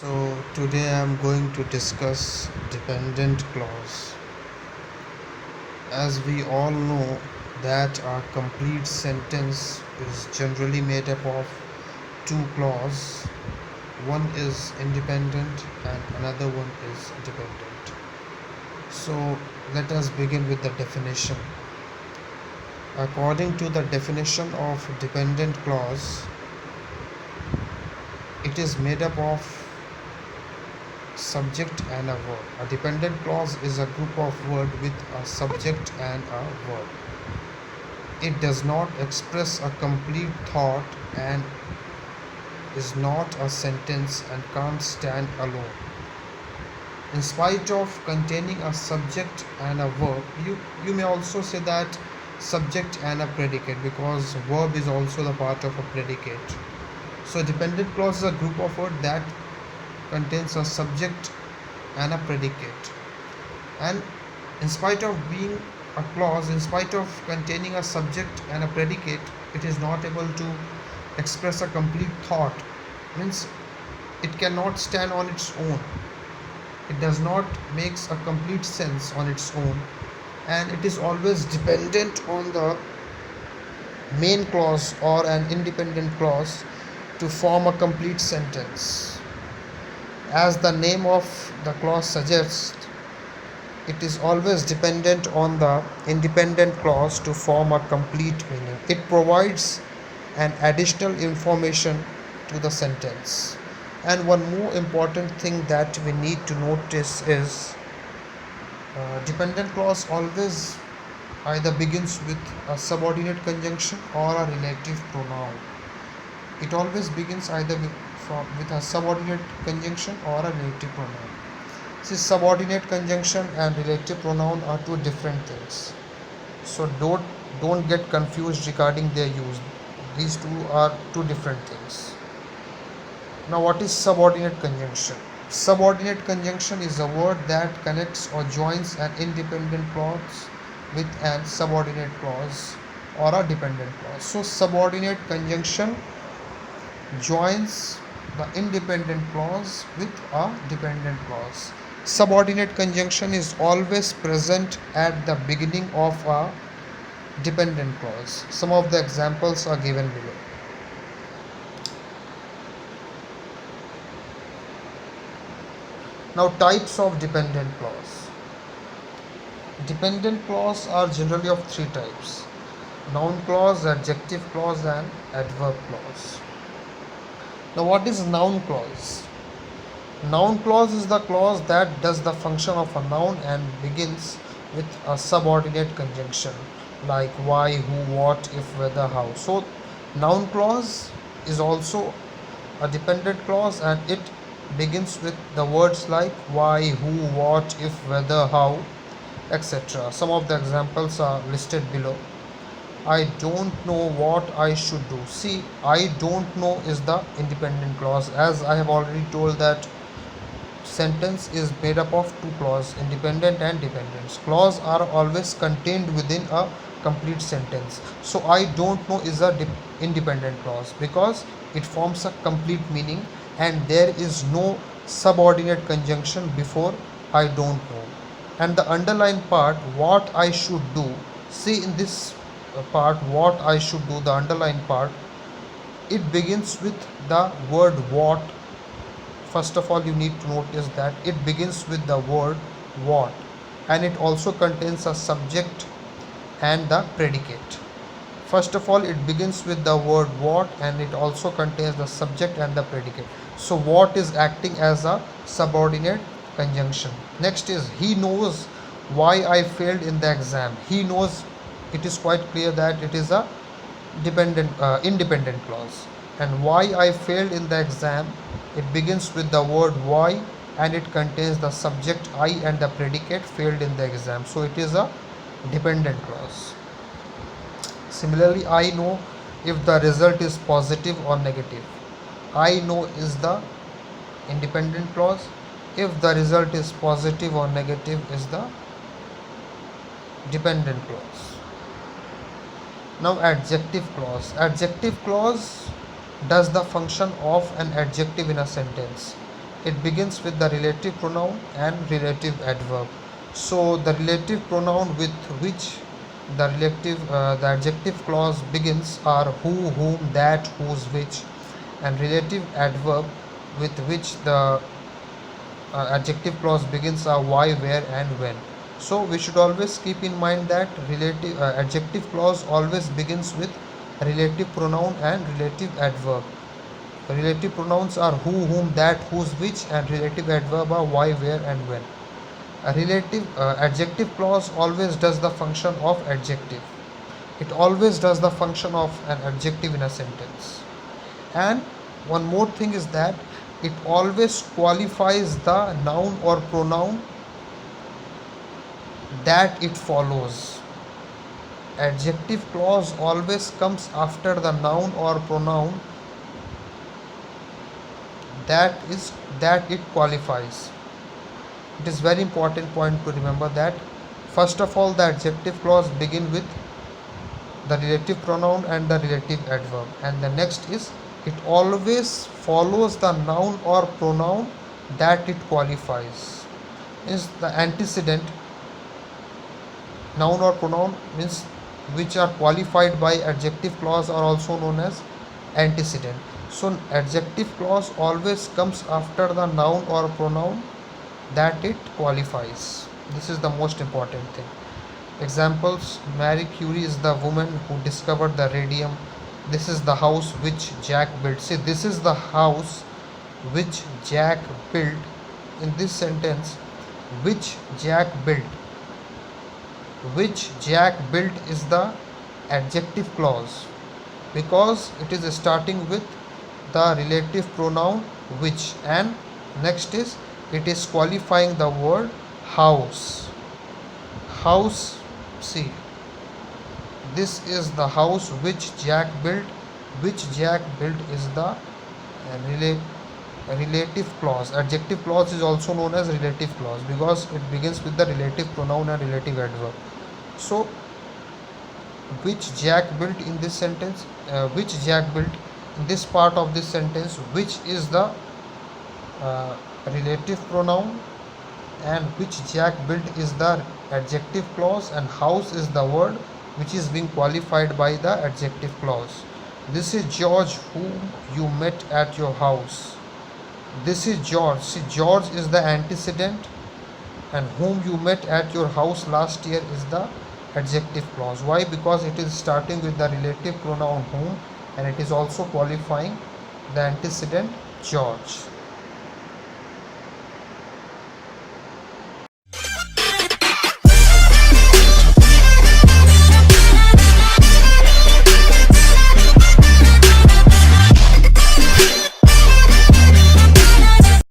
So today I'm going to discuss dependent clause. As we all know that a complete sentence is generally made up of two clauses. One is independent and another one is dependent. So let us begin with the definition. According to the definition of dependent clause, it is made up of subject and a verb. A dependent clause is a group of words with a subject and a verb. It does not express a complete thought and is not a sentence and can't stand alone. In spite of containing a subject and a verb, you may also say that subject and a predicate, because verb is also the part of a predicate. So dependent clause is a group of words that contains a subject and a predicate, and in spite of being a clause, in spite of containing a subject and a predicate, it is not able to express a complete thought. Means it cannot stand on its own, it does not makes a complete sense on its own, and it is always dependent on the main clause or an independent clause to form a complete sentence. As the name of the clause suggests, it is always dependent on the independent clause to form a complete meaning. It provides an additional information to the sentence. And one more important thing that we need to notice is dependent clause always either begins with a subordinate conjunction or a relative pronoun. It always begins either with a subordinate conjunction or a relative pronoun. See, subordinate conjunction and relative pronoun are two different things. So don't get confused regarding their use. These two are two different things. Now, what is subordinate conjunction? Subordinate conjunction is a word that connects or joins an independent clause with an subordinate clause or a dependent clause. So subordinate conjunction joins the independent clause with a dependent clause. Subordinate conjunction is always present at the beginning of a dependent clause. Some of the examples are given below. Now, types of dependent clause. Dependent clause are generally of three types: noun clause, adjective clause, and adverb clause. Now, what is noun clause? Noun clause is the clause that does the function of a noun and begins with a subordinate conjunction like why, who, what, if, whether, how. So, noun clause is also a dependent clause and it begins with the words like why, who, what, if, whether, how, etc. Some of the examples are listed below. I don't know what I should do. See, I don't know is the independent clause. As I have already told that sentence is made up of two clauses, independent and dependent. Clauses are always contained within a complete sentence. So I don't know is a independent clause because it forms a complete meaning and there is no subordinate conjunction before I don't know. And the underlined part, what I should do, see in this part, what I should do, the underlined part, it begins with the word what. First of all, you need to notice that it begins with the word what, and it also contains a subject and the predicate. First of all, it begins with the word what and it also contains the subject and the predicate. So what is acting as a subordinate conjunction. Next is he knows why I failed in the exam. He knows, it is quite clear that it is a independent clause. And why I failed in the exam, it begins with the word why and it contains the subject I and the predicate failed in the exam. So it is a dependent clause. Similarly, I know if the result is positive or negative. I know is the independent clause. If the result is positive or negative is the dependent clause. Now, adjective clause. Adjective clause does the function of an adjective in a sentence. It begins with the relative pronoun and relative adverb. So the relative pronoun with which the adjective clause begins are who, whom, that, whose, which, and relative adverb with which the adjective clause begins are why, where, and when. So we should always keep in mind that relative adjective clause always begins with relative pronoun and relative adverb. Relative pronouns are who, whom, that, whose, which, and relative adverb are why, where, and when. A relative adjective clause always does the function of adjective. It always does the function of an adjective in a sentence. And one more thing is that it always qualifies the noun or pronoun that it follows. Adjective clause always comes after the noun or pronoun that is that it qualifies. It is very important point to remember that first of all the adjective clause begin with the relative pronoun and the relative adverb, and the next is it always follows the noun or pronoun that it qualifies. Is the antecedent noun or pronoun means which are qualified by adjective clause are also known as antecedent. So adjective clause always comes after the noun or pronoun that it qualifies. This is the most important thing. Examples: Marie Curie is the woman who discovered the radium. This is the house which Jack built. See, this is the house which Jack built. In this sentence, which Jack built. Which Jack built is the adjective clause because it is starting with the relative pronoun which, and next is it is qualifying the word house. House, see, this is the house which Jack built. Which Jack built is the relative clause. Adjective clause is also known as relative clause because it begins with the relative pronoun and relative adverb. So which Jack built in this sentence, which Jack built in this part of this sentence, which is the relative pronoun and which Jack built is the adjective clause, and house is the word which is being qualified by the adjective clause. This is George whom you met at your house. This is George. See, George is the antecedent and whom you met at your house last year is the adjective clause. Why? Because it is starting with the relative pronoun whom and it is also qualifying the antecedent George.